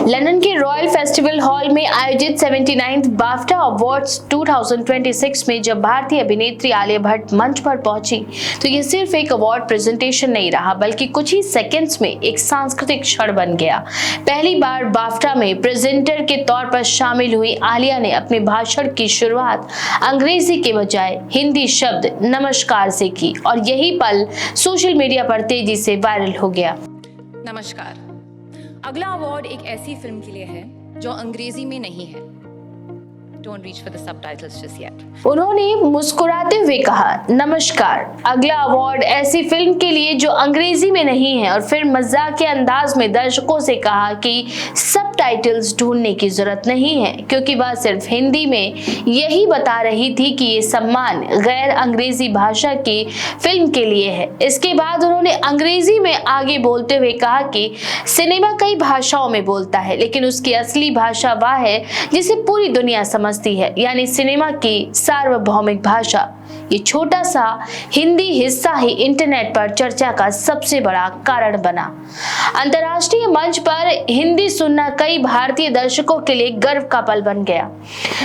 London के royal festival hall में आयोजित 79th बाफ्टा अवार्ड्स 2026 में जब भारतीय अभिनेत्री आलिया भट्ट मंच पर पहुंची तो ये सिर्फ एक अवार्ड प्रेजेंटेशन नहीं रहा बल्कि कुछ ही सेकंड्स में एक सांस्कृतिक क्षण बन गया। पहली बार बाफ्टा में प्रेजेंटर के तौर पर शामिल हुई आलिया ने अपने भाषण की शुरुआत अंग्रेजी के बजाय हिंदी शब्द नमस्कार से की और यही पल सोशल मीडिया पर तेजी से वायरल हो गया। नमस्कार। अगला अवार्ड एक ऐसी फिल्म के लिए है जो अंग्रेजी में नहीं है। Don't reach for the subtitles just yet. उन्होंने मुस्कुराते हुए कहा, नमस्कार, अगला अवार्ड ऐसी फिल्म के लिए जो अंग्रेजी में नहीं है, और फिर मजाकिया अंदाज में दर्शकों से कहा कि सबटाइटल्स ढूंढने की जरूरत नहीं है क्योंकि वह सिर्फ हिंदी में यही बता रही थी कि ये सम्मान गैर अंग्रेजी भाषा की फिल्म के लिए है। इसके बाद उन्होंने अंग्रेजी में आगे बोलते हुए कहा कि सिनेमा कई भाषाओं में बोलता है लेकिन उसकी असली भाषा वह है जिसे पूरी दुनिया समझती है, यानी सिनेमा की सार्वभौमिक भाषा। ये छोटा सा हिंदी हिस्सा ही इंटरनेट पर चर्चा का सबसे बड़ा कारण बना। अंतर्राष्ट्रीय मंच पर हिंदी सुनना कई भारतीय दर्शकों के लिए गर्व का पल बन गया।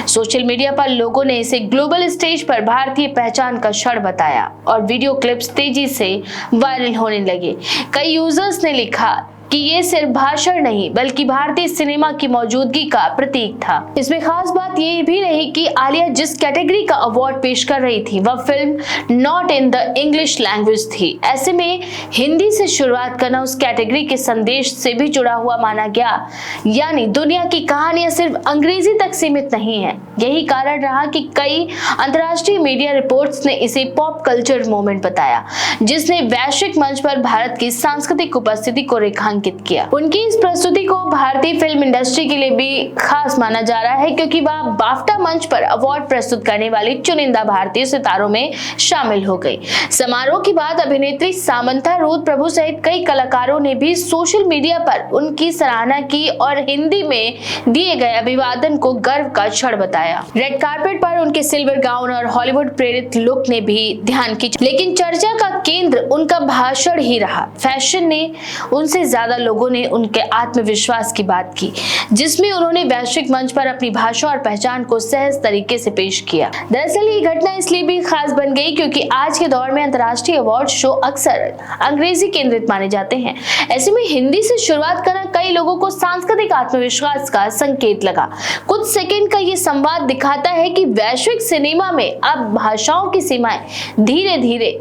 सोशल मीडिया पर लोगों ने इसे ग्लोबल स्टेज पर भारतीय पहचान का क्षण बताया और वीडियो क्लिप्स तेजी से वायरल होने लगे। कई यूजर्स ने लिखा कि ये सिर्फ भाषण नहीं बल्कि भारतीय सिनेमा की मौजूदगी का प्रतीक था। इसमें खास बात ये भी रही कि आलिया जिस कैटेगरी का अवार्ड पेश कर रही थी वह film not in the English language थी। ऐसे में हिंदी से शुरुआत करना उस कैटेगरी के संदेश से भी जुड़ा हुआ माना गया, यानी दुनिया की कहानियां सिर्फ अंग्रेजी तक सीमित नहीं है। यही कारण रहा कि कई अंतर्राष्ट्रीय मीडिया रिपोर्ट्स ने इसे पॉप कल्चर मोमेंट बताया जिसने वैश्विक मंच पर भारत की सांस्कृतिक उपस्थिति को रेखांकित किया। उनकी इस प्रस्तुति को भारतीय फिल्म इंडस्ट्री के लिए भी खास माना जा रहा है क्योंकि वह बाफ्टा मंच पर अवार्ड प्रस्तुत करने वाली चुनिंदा भारतीय सितारों में शामिल हो गई। समारोह के बाद अभिनेत्री सामंथा रूथ प्रभु सहित कई कलाकारों ने भी सोशल मीडिया पर उनकी सराहना की और हिंदी में दिए गए अभिवादन को गर्व का क्षण बताया। रेड कार्पेट पर उनके सिल्वर गाउन और हॉलीवुड प्रेरित लुक ने भी ध्यान खींचा, लेकिन चर्चा का केंद्र उनका भाषण ही रहा। फैशन ने उनसे ज्यादा लोगों ने उनके आत्मविश्वास की बात की जिसमें उन्होंने वैश्विक मंच पर अपनी भाषा और पहचान को सहज तरीके से पेश किया। दरअसल ये घटना इसलिए भी खास बन गई क्योंकि आज के दौर में अंतर्राष्ट्रीय अवार्ड शो अक्सर अंग्रेजी केंद्रित माने जाते हैं। ऐसे में हिंदी से शुरुआत करना कई लोगों को सांस्कृतिक आत्मविश्वास का संकेत लगा। कुछ सेकंड का ये संवाद दिखाता है कि वैश्विक सिनेमा में अब भाषाओं की सीमाएं धीरे धीरे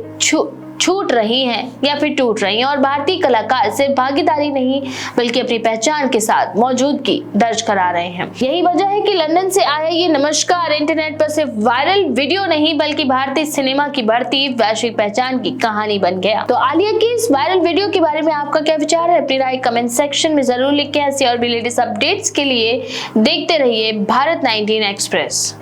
छूट रही हैं या फिर टूट रही हैं और भारतीय कलाकार सिर्फ भागीदारी नहीं बल्कि अपनी पहचान के साथ मौजूदगी दर्ज करा रहे हैं। यही वजह है कि लंदन से आया ये नमस्कार इंटरनेट पर सिर्फ वायरल वीडियो नहीं बल्कि भारतीय सिनेमा की बढ़ती वैश्विक पहचान की कहानी बन गया। तो आलिया की इस वायरल वीडियो के बारे में आपका क्या विचार है? अपनी राय कमेंट सेक्शन में जरूर लिखें। ऐसी और भी लेटेस्ट अपडेट्स के लिए देखते रहिए भारत 19 एक्सप्रेस।